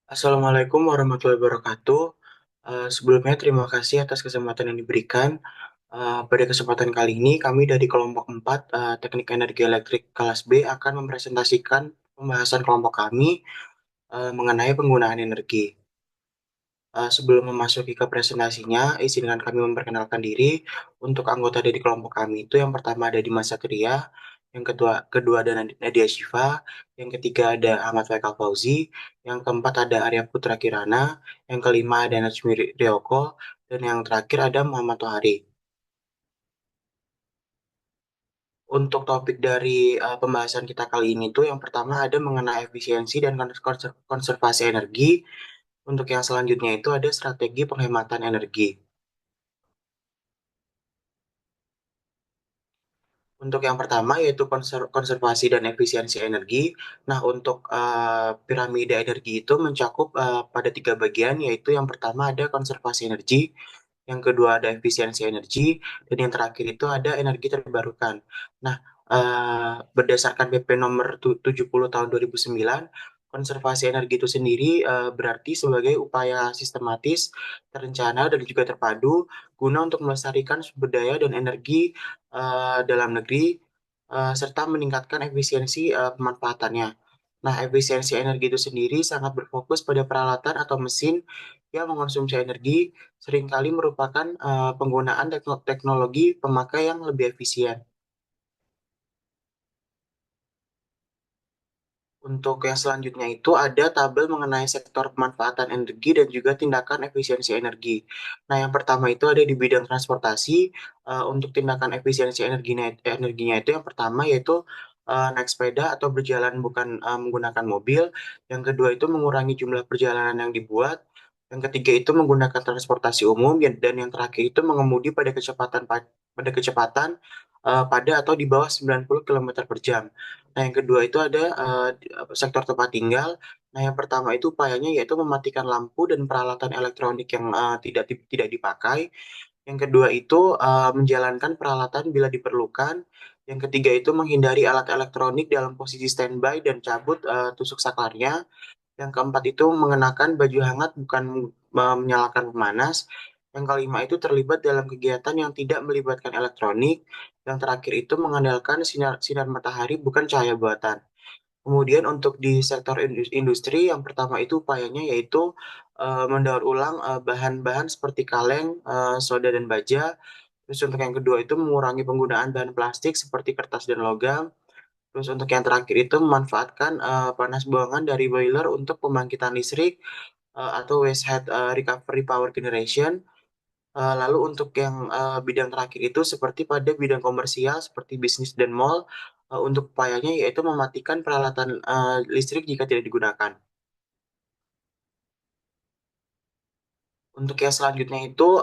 Assalamualaikum warahmatullahi wabarakatuh. Sebelumnya terima kasih atas kesempatan yang diberikan. Pada kesempatan kali ini kami dari kelompok 4 Teknik Energi Elektrik kelas B akan mempresentasikan pembahasan kelompok kami mengenai penggunaan energi. Sebelum memasuki ke presentasinya, izinkan kami memperkenalkan diri untuk anggota dari kelompok kami itu yang pertama ada Dimas Satria, yang kedua ada Nadia Shiva, yang ketiga ada Ahmad Faikal Fauzi, yang keempat ada Arya Putra Kirana, yang kelima ada Najmi Ryoko, dan yang terakhir ada Muhammad Tohari. Untuk topik dari pembahasan kita kali ini tuh yang pertama ada mengenai efisiensi dan konservasi energi. Untuk yang selanjutnya itu ada strategi penghematan energi. Untuk yang pertama yaitu konservasi dan efisiensi energi. Nah, untuk piramida energi itu mencakup pada tiga bagian, yaitu yang pertama ada konservasi energi, yang kedua ada efisiensi energi, dan yang terakhir itu ada energi terbarukan. Nah, berdasarkan PP nomor 70 tahun 2009, konservasi energi itu sendiri berarti sebagai upaya sistematis, terencana, dan juga terpadu guna untuk melestarikan sumber daya dan energi dalam negeri serta meningkatkan efisiensi pemanfaatannya. Nah, efisiensi energi itu sendiri sangat berfokus pada peralatan atau mesin yang mengonsumsi energi, seringkali merupakan penggunaan teknologi pemakai yang lebih efisien. Untuk yang selanjutnya itu ada tabel mengenai sektor pemanfaatan energi dan juga tindakan efisiensi energi. Nah, yang pertama itu ada di bidang transportasi. Untuk tindakan efisiensi energinya itu yang pertama yaitu naik sepeda atau berjalan bukan menggunakan mobil. Yang kedua itu mengurangi jumlah perjalanan yang dibuat. Yang ketiga itu menggunakan transportasi umum dan yang terakhir itu mengemudi pada kecepatan pada atau di bawah 90 km per jam. Nah, yang kedua itu ada sektor tempat tinggal. Nah, yang pertama itu upayanya yaitu mematikan lampu dan peralatan elektronik yang tidak dipakai. Yang kedua itu menjalankan peralatan bila diperlukan. Yang ketiga itu menghindari alat elektronik dalam posisi standby dan cabut tusuk saklarnya. Yang keempat itu mengenakan baju hangat bukan menyalakan pemanas. Yang kelima itu terlibat dalam kegiatan yang tidak melibatkan elektronik. Yang terakhir itu mengandalkan sinar sinar matahari bukan cahaya buatan. Kemudian untuk di sektor industri, yang pertama itu upayanya yaitu mendaur ulang bahan-bahan seperti kaleng, soda dan baja. Terus untuk yang kedua itu mengurangi penggunaan bahan plastik seperti kertas dan logam. Terus untuk yang terakhir itu memanfaatkan panas buangan dari boiler untuk pembangkitan listrik atau waste heat recovery power generation. Lalu untuk yang bidang terakhir itu seperti pada bidang komersial seperti bisnis dan mall, untuk upayanya yaitu mematikan peralatan listrik jika tidak digunakan. Untuk yang selanjutnya itu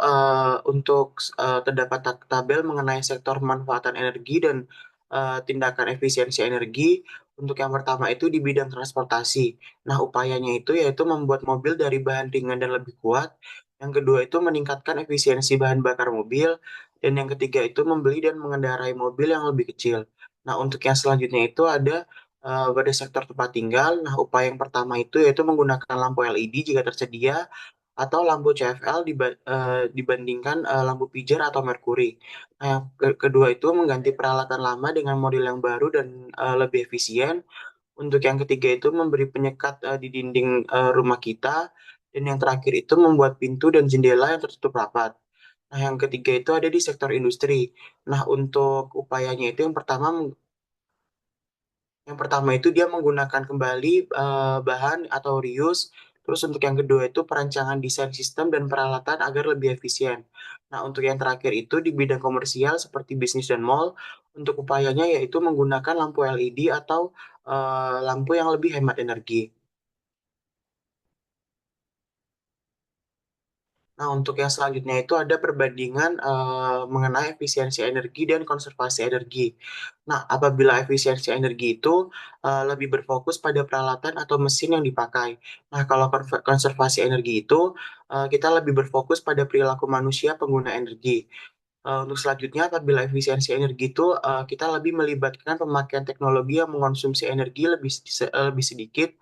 untuk terdapat tabel mengenai sektor pemanfaatan energi dan tindakan efisiensi energi. Untuk yang pertama itu di bidang transportasi. Nah, upayanya itu yaitu membuat mobil dari bahan ringan dan lebih kuat. Yang kedua itu meningkatkan efisiensi bahan bakar mobil. Dan yang ketiga itu membeli dan mengendarai mobil yang lebih kecil. Nah, untuk yang selanjutnya itu ada pada sektor tempat tinggal. Nah, upaya yang pertama itu yaitu menggunakan lampu LED jika tersedia atau lampu CFL dibandingkan lampu pijar atau merkuri. Nah, yang kedua itu mengganti peralatan lama dengan model yang baru dan lebih efisien. Untuk yang ketiga itu memberi penyekat di dinding rumah kita. Dan yang terakhir itu membuat pintu dan jendela yang tertutup rapat. Nah, yang ketiga itu ada di sektor industri. Nah, untuk upayanya itu yang pertama itu dia menggunakan kembali bahan atau reuse. Terus untuk yang kedua itu perancangan desain sistem dan peralatan agar lebih efisien. Nah, untuk yang terakhir itu di bidang komersial seperti bisnis dan mall, untuk upayanya yaitu menggunakan lampu LED atau lampu yang lebih hemat energi. Nah, untuk yang selanjutnya itu ada perbandingan mengenai efisiensi energi dan konservasi energi. Nah, apabila efisiensi energi itu lebih berfokus pada peralatan atau mesin yang dipakai. Nah, kalau konservasi energi itu kita lebih berfokus pada perilaku manusia pengguna energi. Untuk selanjutnya, apabila efisiensi energi itu kita lebih melibatkan pemakaian teknologi yang mengonsumsi energi lebih sedikit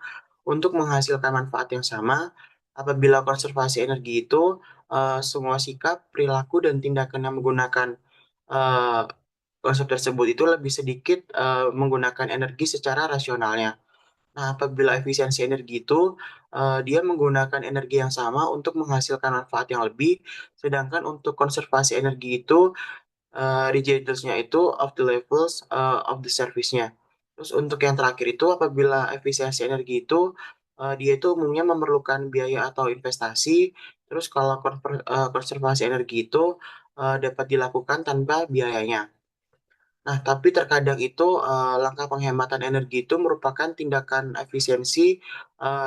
untuk menghasilkan manfaat yang sama. Apabila konservasi energi itu semua sikap, perilaku, dan tindakan yang menggunakan eh, konsep tersebut itu lebih sedikit menggunakan energi secara rasionalnya. Nah, apabila efisiensi energi itu dia menggunakan energi yang sama untuk menghasilkan manfaat yang lebih, sedangkan untuk konservasi energi itu rejectors-nya itu of the levels of the service-nya. Terus untuk yang terakhir itu apabila efisiensi energi itu dia itu umumnya memerlukan biaya atau investasi. Terus kalau konservasi energi itu dapat dilakukan tanpa biayanya. Nah, tapi terkadang itu langkah penghematan energi itu merupakan tindakan efisiensi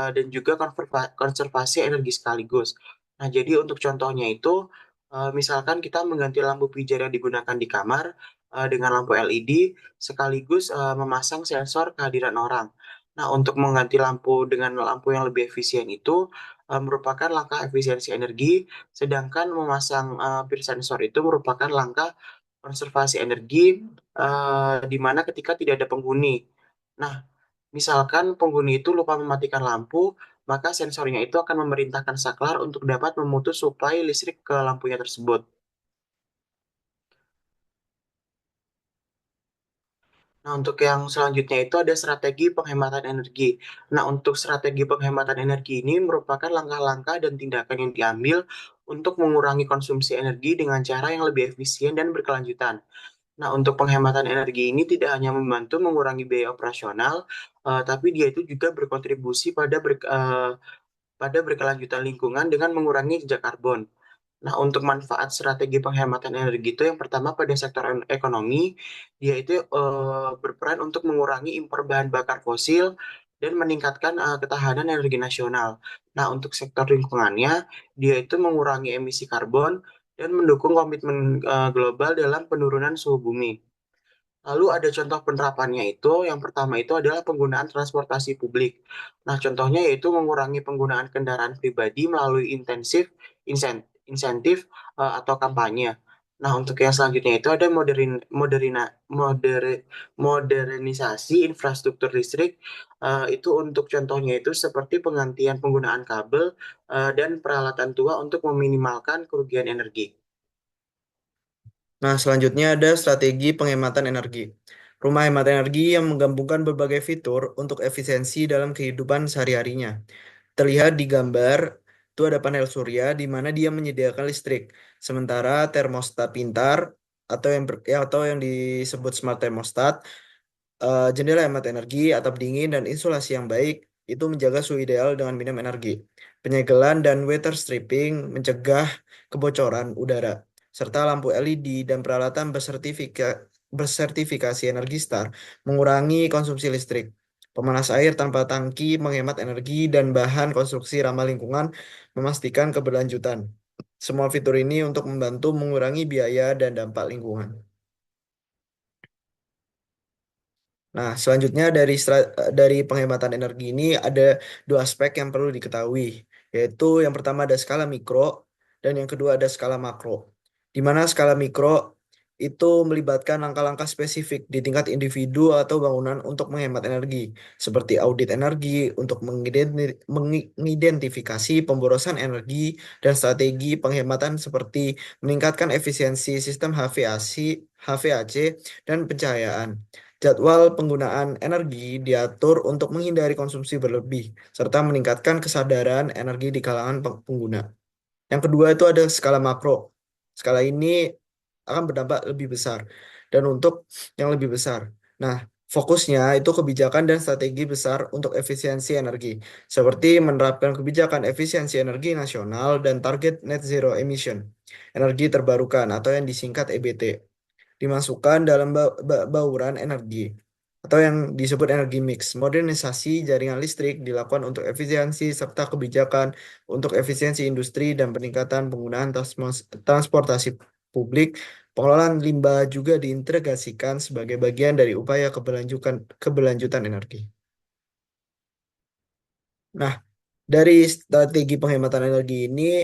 dan juga konservasi energi sekaligus. Nah, jadi untuk contohnya itu, misalkan kita mengganti lampu pijar yang digunakan di kamar dengan lampu LED sekaligus memasang sensor kehadiran orang. Nah, untuk mengganti lampu dengan lampu yang lebih efisien itu merupakan langkah efisiensi energi, sedangkan memasang peer sensor itu merupakan langkah konservasi energi di mana ketika tidak ada penghuni. Nah, misalkan penghuni itu lupa mematikan lampu, maka sensornya itu akan memerintahkan saklar untuk dapat memutus suplai listrik ke lampunya tersebut. Nah, untuk yang selanjutnya itu ada strategi penghematan energi. Nah, untuk strategi penghematan energi ini merupakan langkah-langkah dan tindakan yang diambil untuk mengurangi konsumsi energi dengan cara yang lebih efisien dan berkelanjutan. Nah, untuk penghematan energi ini tidak hanya membantu mengurangi biaya operasional, tapi dia itu juga berkontribusi pada berkelanjutan lingkungan dengan mengurangi jejak karbon. Nah, untuk manfaat strategi penghematan energi itu yang pertama pada sektor ekonomi, dia itu berperan untuk mengurangi impor bahan bakar fosil dan meningkatkan ketahanan energi nasional. Nah, untuk sektor lingkungannya, dia itu mengurangi emisi karbon dan mendukung komitmen global dalam penurunan suhu bumi. Lalu ada contoh penerapannya itu, yang pertama itu adalah penggunaan transportasi publik. Nah, contohnya yaitu mengurangi penggunaan kendaraan pribadi melalui insentif atau kampanye. Nah, untuk yang selanjutnya itu ada modernisasi infrastruktur listrik. Itu untuk contohnya itu seperti penggantian penggunaan kabel dan peralatan tua untuk meminimalkan kerugian energi. Nah, selanjutnya ada strategi penghematan energi. Rumah hemat energi yang menggabungkan berbagai fitur untuk efisiensi dalam kehidupan sehari-harinya. Terlihat di gambar, itu ada panel surya di mana dia menyediakan listrik. Sementara termostat pintar atau yang disebut smart thermostat, jendela hemat energi, atap dingin, dan insulasi yang baik itu menjaga suhu ideal dengan minim energi. Penyegelan dan weather stripping mencegah kebocoran udara, serta lampu LED dan peralatan bersertifikasi Energi Star mengurangi konsumsi listrik. Pemanas air tanpa tangki menghemat energi dan bahan konstruksi ramah lingkungan memastikan keberlanjutan. Semua fitur ini untuk membantu mengurangi biaya dan dampak lingkungan. Nah, selanjutnya dari penghematan energi ini ada dua aspek yang perlu diketahui, yaitu yang pertama ada skala mikro dan yang kedua ada skala makro. Di mana skala mikro itu melibatkan langkah-langkah spesifik di tingkat individu atau bangunan untuk menghemat energi, seperti audit energi untuk mengidentifikasi pemborosan energi dan strategi penghematan seperti meningkatkan efisiensi sistem HVAC, dan pencahayaan. Jadwal penggunaan energi diatur untuk menghindari konsumsi berlebih, serta meningkatkan kesadaran energi di kalangan pengguna. Yang kedua itu ada skala makro. Skala ini akan berdampak lebih besar dan untuk yang lebih besar. Nah, fokusnya itu kebijakan dan strategi besar untuk efisiensi energi, seperti menerapkan kebijakan efisiensi energi nasional dan target net zero emission, energi terbarukan atau yang disingkat EBT dimasukkan dalam bauran energi atau yang disebut energi mix. Modernisasi jaringan listrik dilakukan untuk efisiensi serta kebijakan untuk efisiensi industri dan peningkatan penggunaan transportasi publik. Pengelolaan limbah juga diintegrasikan sebagai bagian dari upaya keberlanjutan energi. Nah, dari strategi penghematan energi ini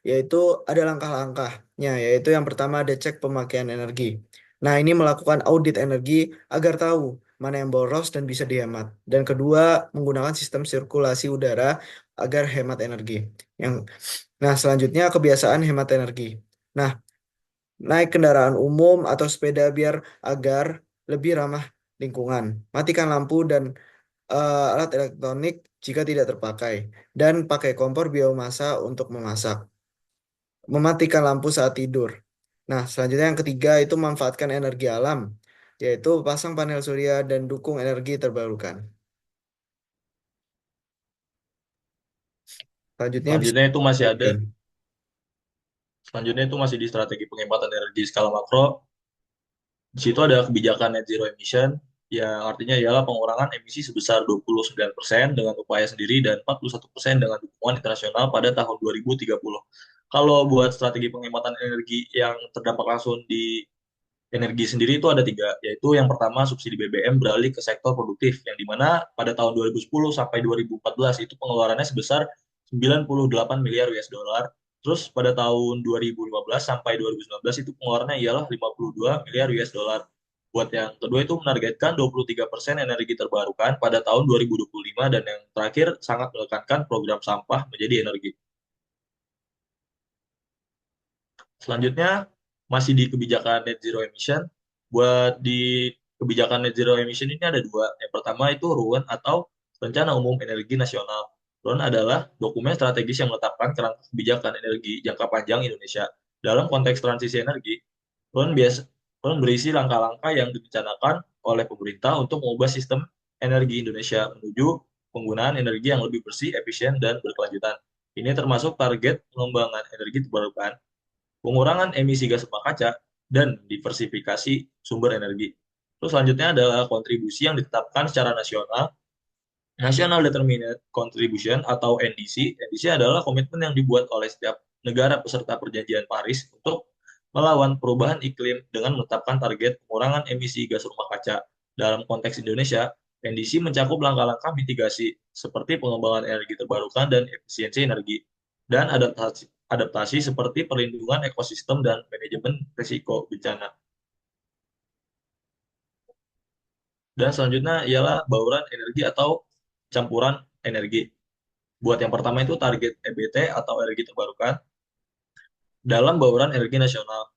yaitu ada langkah-langkahnya, yaitu yang pertama ada cek pemakaian energi. Nah, ini melakukan audit energi agar tahu mana yang boros dan bisa dihemat. Dan kedua, menggunakan sistem sirkulasi udara agar hemat energi. Yang Nah, selanjutnya kebiasaan hemat energi. Nah, naik kendaraan umum atau sepeda biar agar lebih ramah lingkungan. Matikan lampu dan alat elektronik jika tidak terpakai. Dan pakai kompor biomasa untuk memasak. Mematikan lampu saat tidur. Nah, selanjutnya yang ketiga itu manfaatkan energi alam, yaitu pasang panel surya dan dukung energi terbarukan. Selanjutnya bisa Selanjutnya itu masih ada, dilanjutkan. selanjutnya itu masih di strategi penghematan energi skala makro. Di situ ada kebijakan net zero emission, yang artinya ialah pengurangan emisi sebesar 29% dengan upaya sendiri dan 41% dengan dukungan internasional pada tahun 2030. Kalau buat strategi penghematan energi yang terdampak langsung di energi sendiri itu ada tiga, yaitu yang pertama subsidi BBM beralih ke sektor produktif, yang dimana pada tahun 2010 sampai 2014 itu pengeluarannya sebesar 98 miliar US dollar. Terus pada tahun 2015 sampai 2019 itu pengeluarannya ialah 52 miliar US dollar. Buat yang kedua itu menargetkan 23% energi terbarukan pada tahun 2025, dan yang terakhir sangat menekankan program sampah menjadi energi. Selanjutnya, masih di kebijakan net zero emission. Buat di kebijakan net zero emission ini ada dua. Yang pertama itu RUN atau Rencana Umum Energi Nasional. RUN adalah dokumen strategis yang menetapkan kerangka kebijakan energi jangka panjang Indonesia. Dalam konteks transisi energi, RUN biasa RUN berisi langkah-langkah yang direncanakan oleh pemerintah untuk mengubah sistem energi Indonesia menuju penggunaan energi yang lebih bersih, efisien, dan berkelanjutan. Ini termasuk target pengembangan energi terbarukan, pengurangan emisi gas rumah kaca, dan diversifikasi sumber energi. Terus selanjutnya adalah kontribusi yang ditetapkan secara nasional, National Determined Contribution atau NDC. NDC adalah komitmen yang dibuat oleh setiap negara peserta Perjanjian Paris untuk melawan perubahan iklim dengan menetapkan target pengurangan emisi gas rumah kaca. Dalam konteks Indonesia, NDC mencakup langkah-langkah mitigasi seperti pengembangan energi terbarukan dan efisiensi energi, dan adaptasi seperti perlindungan ekosistem dan manajemen risiko bencana. Dan selanjutnya ialah bauran energi atau campuran energi. Buat yang pertama itu target EBT atau energi terbarukan dalam bauran energi nasional.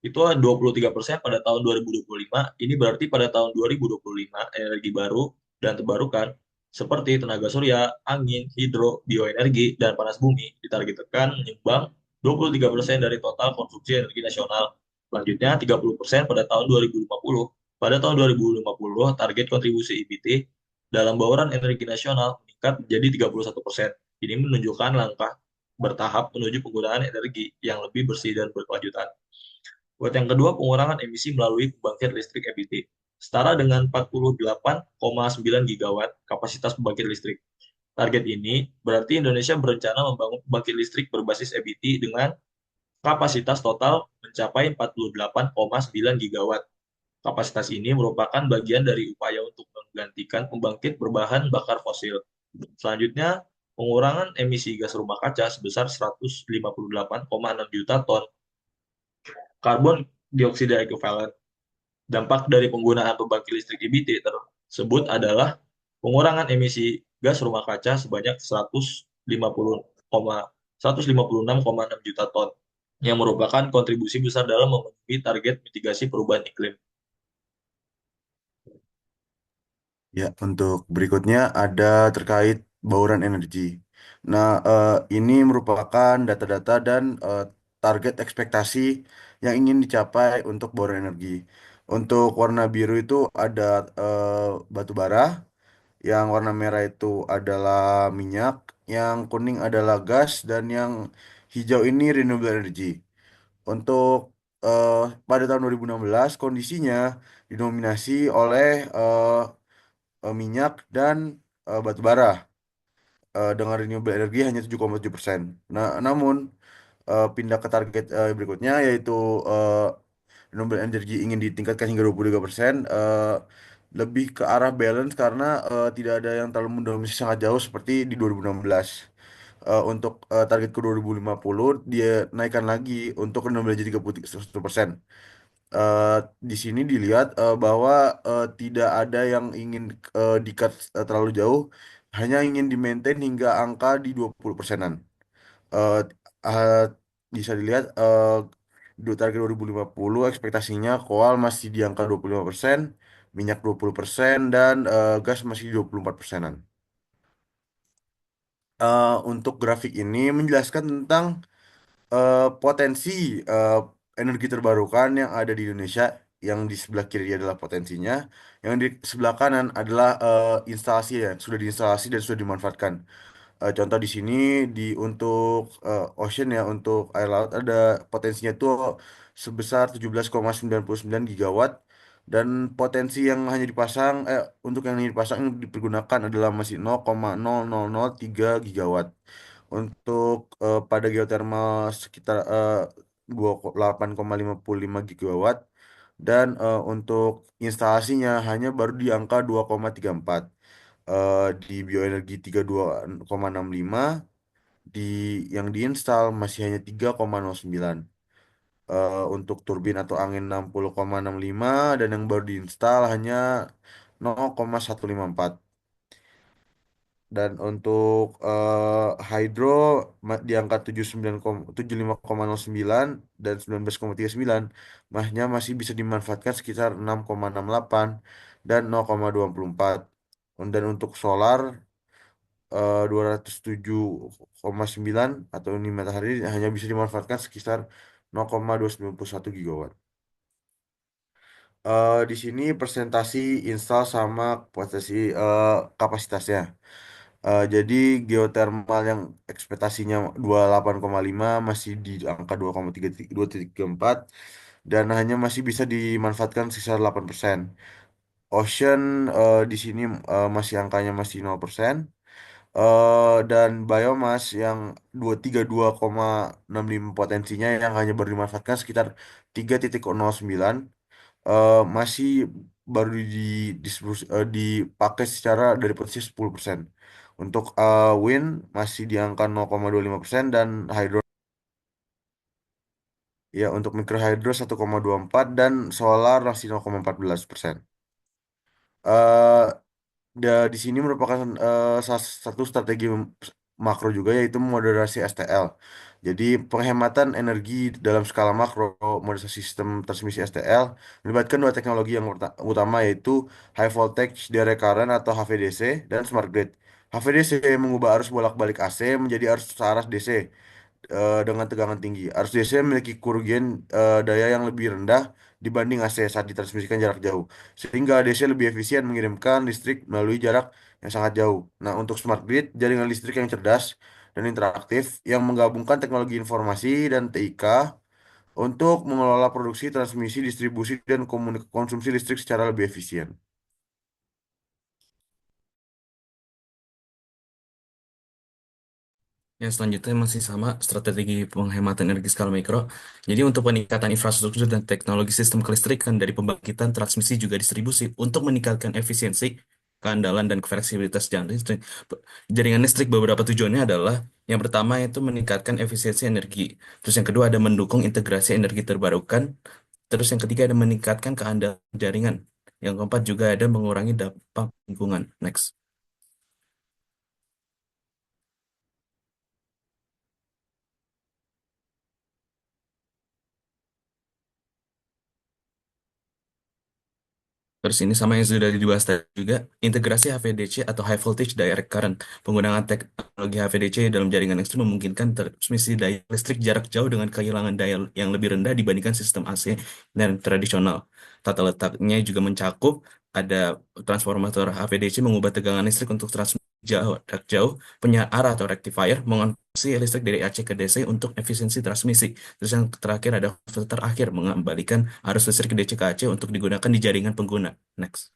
Itu 23% pada tahun 2025. Ini berarti pada tahun 2025 energi baru dan terbarukan seperti tenaga surya, angin, hidro, bioenergi, dan panas bumi ditargetkan menyumbang 23% dari total konsumsi energi nasional. Selanjutnya 30% pada tahun 2050. Pada tahun 2050, target kontribusi IPT dalam bauran energi nasional meningkat menjadi 31%. Ini menunjukkan langkah bertahap menuju penggunaan energi yang lebih bersih dan berkelanjutan. Buat yang kedua, pengurangan emisi melalui pembangkit listrik EBT. Setara dengan 48,9 gigawatt kapasitas pembangkit listrik. Target ini berarti Indonesia berencana membangun pembangkit listrik berbasis EBT dengan kapasitas total mencapai 48,9 gigawatt. Kapasitas ini merupakan bagian dari upaya untuk menggantikan pembangkit berbahan bakar fosil. Selanjutnya, pengurangan emisi gas rumah kaca sebesar 158,6 juta ton karbon dioksida ekuivalen. Dampak dari penggunaan pembangkit listrik EBT tersebut adalah pengurangan emisi gas rumah kaca sebanyak 156,6 juta ton, yang merupakan kontribusi besar dalam memenuhi target mitigasi perubahan iklim. Ya, untuk berikutnya ada terkait bauran energi. Nah, ini merupakan data-data dan target ekspektasi yang ingin dicapai untuk bauran energi. Untuk warna biru itu ada batu bara, yang warna merah itu adalah minyak, yang kuning adalah gas, dan yang hijau ini renewable energy. Untuk eh, pada tahun 2016 kondisinya didominasi oleh minyak dan batu bara, dengan renewable energy hanya 7,7%. Nah, namun pindah ke target berikutnya, yaitu eh, renewable energy ingin ditingkatkan hingga 23%, lebih ke arah balance karena tidak ada yang terlalu mendominasi sangat jauh seperti di 2016. Untuk target ke 2050 dia naikkan lagi untuk renewable energy 31%. Eh, di sini dilihat bahwa tidak ada yang ingin di-cut terlalu jauh, hanya ingin di-maintain hingga angka di 20%-an. Eh, eh, Bisa dilihat di target 2050 ekspektasinya koal masih di angka 25%, minyak 20%, dan gas masih di 24%-an. Untuk grafik ini menjelaskan tentang potensi eh, energi terbarukan yang ada di Indonesia. Yang di sebelah kiri adalah potensinya, yang di sebelah kanan adalah instalasi ya, sudah diinstalasi dan sudah dimanfaatkan. Contoh di sini untuk ocean ya, untuk air laut ada potensinya tuh sebesar 17,99 gigawatt, dan potensi yang hanya dipasang untuk yang hanya dipasang yang dipergunakan adalah masih 0,0003 gigawatt. Untuk pada geothermal sekitar 28,55 gigawatt, dan untuk instalasinya hanya baru di angka 2,34. Di bioenergi 32,65, di yang diinstal masih hanya 3,09. Untuk turbin atau angin 60,65, dan yang baru diinstal hanya 0,154. Dan untuk hydro di angka 75,09 dan 19,39, mahnya masih bisa dimanfaatkan sekitar 6,68 dan 0,24. Dan untuk solar 207,9 atau ini matahari hanya bisa dimanfaatkan sekitar 0,291 gigawatt. Di sini presentasi install sama potensi kapasitasnya. Jadi geothermal yang ekspektasinya 28,5 masih di angka 2,34, dan hanya masih bisa dimanfaatkan sekitar 8%. Ocean di sini masih angkanya masih 0%. Dan biomass yang 232,65 potensinya yang hanya baru dimanfaatkan sekitar 3,09, masih baru dipakai secara dari posisi 10%. Untuk wind masih di angka 0,25%, dan hydro ya, untuk mikro hydro 1,24, dan solar masih 0,14%. Eh di sini merupakan salah satu strategi makro juga, yaitu moderasi STL. Jadi penghematan energi dalam skala makro, moderasi sistem transmisi STL melibatkan dua teknologi yang utama, yaitu High Voltage Direct Current atau HVDC dan Smart Grid. HVDC mengubah arus bolak-balik AC menjadi arus searah DC dengan tegangan tinggi. Arus DC memiliki kerugian daya yang lebih rendah dibanding AC saat ditransmisikan jarak jauh, sehingga DC lebih efisien mengirimkan listrik melalui jarak yang sangat jauh. Nah, untuk smart grid, jaringan listrik yang cerdas dan interaktif yang menggabungkan teknologi informasi dan TIK untuk mengelola produksi, transmisi, distribusi, dan konsumsi listrik secara lebih efisien. Yang selanjutnya masih sama strategi penghematan energi skala mikro. Jadi untuk peningkatan infrastruktur dan teknologi sistem kelistrikan dari pembangkitan, transmisi juga distribusi untuk meningkatkan efisiensi, keandalan dan fleksibilitas jaringan listrik. Beberapa tujuannya adalah yang pertama itu meningkatkan efisiensi energi. Terus yang kedua ada mendukung integrasi energi terbarukan. Terus yang ketiga ada meningkatkan keandalan jaringan. Yang keempat juga ada mengurangi dampak lingkungan. Next. Terus ini sama yang sudah dibahas tadi juga, integrasi HVDC atau High Voltage Direct Current. Penggunaan teknologi HVDC dalam jaringan ekstrim memungkinkan transmisi daya listrik jarak jauh dengan kehilangan daya yang lebih rendah dibandingkan sistem AC dan tradisional. Tata letaknya juga mencakup ada transformator HVDC mengubah tegangan listrik untuk transmisi jarak jauh, penyiar atau rectifier mengonversi listrik dari AC ke DC untuk efisiensi transmisi. Terus yang terakhir ada filter akhir mengembalikan arus listrik DC ke AC untuk digunakan di jaringan pengguna. Next.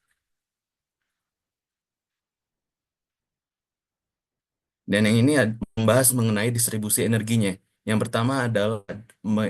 Dan yang ini membahas mengenai distribusi energinya. Yang pertama adalah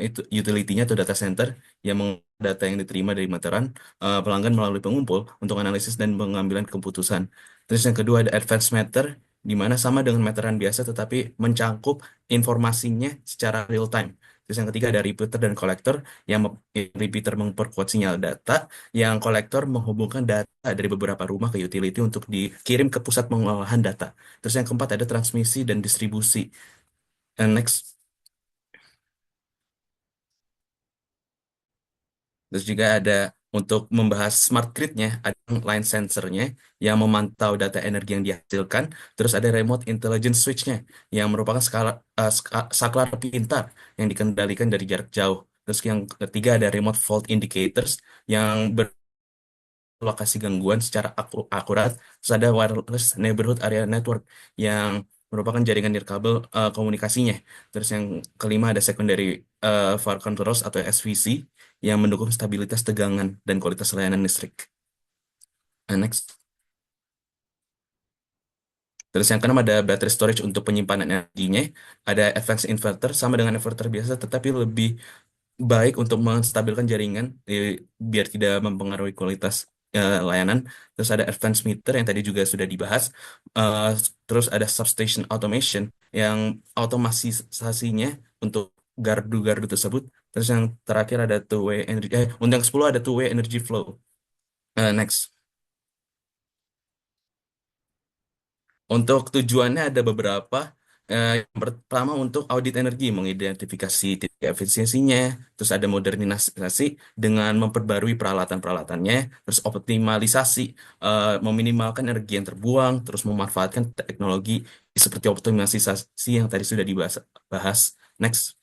itu utility-nya atau data center yang data yang diterima dari meteran pelanggan melalui pengumpul untuk analisis dan pengambilan keputusan. Terus yang kedua ada advanced meter, di mana sama dengan meteran biasa tetapi mencangkup informasinya secara real time. Terus yang ketiga ada repeater dan kolektor, yang repeater memperkuat sinyal data, yang kolektor menghubungkan data dari beberapa rumah ke utility untuk dikirim ke pusat pengolahan data. Terus yang keempat ada transmisi dan distribusi. And next. Terus juga ada untuk membahas smart grid-nya, ada line sensornya yang memantau data energi yang dihasilkan. Terus ada remote intelligence switch-nya yang merupakan saklar pintar yang dikendalikan dari jarak jauh. Terus yang ketiga ada remote fault indicators yang lokasi gangguan secara akurat. Terus ada wireless neighborhood area network yang merupakan jaringan nirkabel komunikasinya. Terus yang kelima ada secondary power controls atau SVC yang mendukung stabilitas tegangan dan kualitas layanan listrik. Next. Terus yang keenam ada battery storage untuk penyimpanan energinya. Ada advanced inverter sama dengan inverter biasa tetapi lebih baik untuk menstabilkan jaringan biar tidak mempengaruhi kualitas layanan. Terus ada advanced meter yang tadi juga sudah dibahas. Eh, terus ada substation automation yang otomatisasinya untuk gardu-gardu tersebut. Terus yang terakhir ada two-way energy. Untuk yang 10 ada two-way energy flow. Next. Untuk tujuannya ada beberapa. Yang pertama untuk audit energi, mengidentifikasi titik efisiensinya, terus ada modernisasi dengan memperbarui peralatan-peralatannya, terus optimalisasi, meminimalkan energi yang terbuang, terus memanfaatkan teknologi seperti optimalisasi yang tadi sudah dibahas. Next.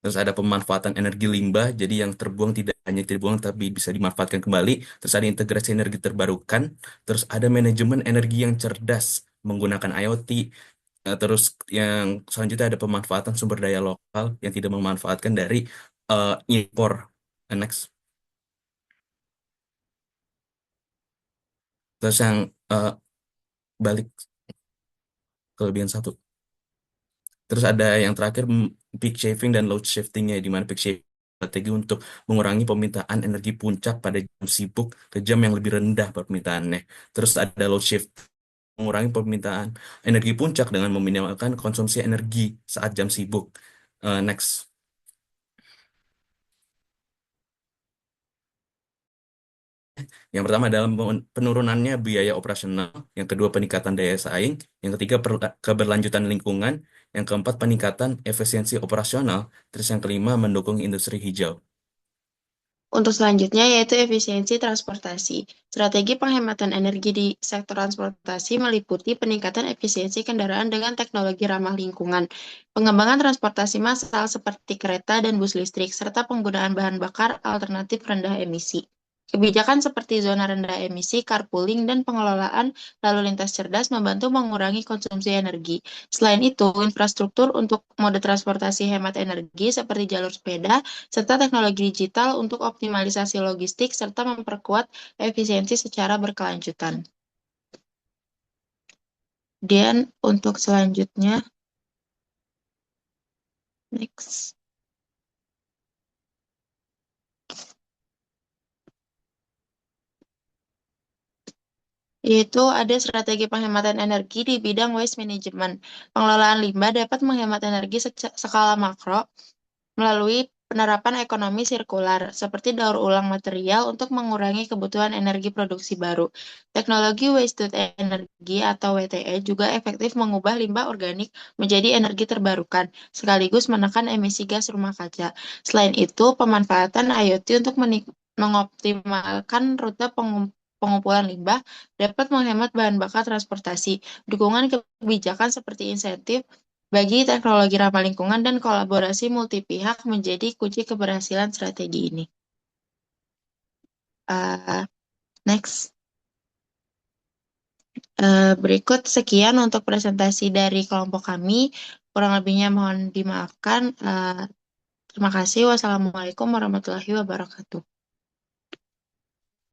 Terus ada pemanfaatan energi limbah, jadi yang terbuang tidak hanya terbuang tapi bisa dimanfaatkan kembali. Terus ada integrasi energi terbarukan. Terus ada manajemen energi yang cerdas menggunakan IoT. Terus yang selanjutnya ada pemanfaatan sumber daya lokal yang tidak memanfaatkan dari impor. Next. Terus yang balik kelebihan satu. Terus ada yang terakhir peak shaving dan load shiftingnya, di mana peak shaving strategi untuk mengurangi permintaan energi puncak pada jam sibuk ke jam yang lebih rendah permintaannya. Terus ada load shift mengurangi permintaan energi puncak dengan meminimalkan konsumsi energi saat jam sibuk. Next. Yang pertama adalah penurunannya biaya operasional, yang kedua peningkatan daya saing, yang ketiga keberlanjutan lingkungan, yang keempat peningkatan efisiensi operasional, terus yang kelima mendukung industri hijau. Untuk selanjutnya yaitu efisiensi transportasi. Strategi penghematan energi di sektor transportasi meliputi peningkatan efisiensi kendaraan dengan teknologi ramah lingkungan, pengembangan transportasi massal seperti kereta dan bus listrik, serta penggunaan bahan bakar alternatif rendah emisi. Kebijakan seperti zona rendah emisi, carpooling, dan pengelolaan lalu lintas cerdas membantu mengurangi konsumsi energi. Selain itu, infrastruktur untuk mode transportasi hemat energi seperti jalur sepeda, serta teknologi digital untuk optimalisasi logistik serta memperkuat efisiensi secara berkelanjutan. Dan untuk selanjutnya, next. Yaitu ada strategi penghematan energi di bidang waste management. Pengelolaan limbah dapat menghemat energi skala makro melalui penerapan ekonomi sirkular, seperti daur ulang material untuk mengurangi kebutuhan energi produksi baru. Teknologi waste to energy atau WTE juga efektif mengubah limbah organik menjadi energi terbarukan, sekaligus menekan emisi gas rumah kaca. Selain itu, pemanfaatan IoT untuk mengoptimalkan rute pengumpulan limbah dapat menghemat bahan bakar transportasi. Dukungan kebijakan seperti insentif bagi teknologi ramah lingkungan dan kolaborasi multi-pihak menjadi kunci keberhasilan strategi ini. Next. Berikut sekian untuk presentasi dari kelompok kami. Kurang lebihnya mohon dimaafkan. Terima kasih. Wassalamualaikum warahmatullahi wabarakatuh.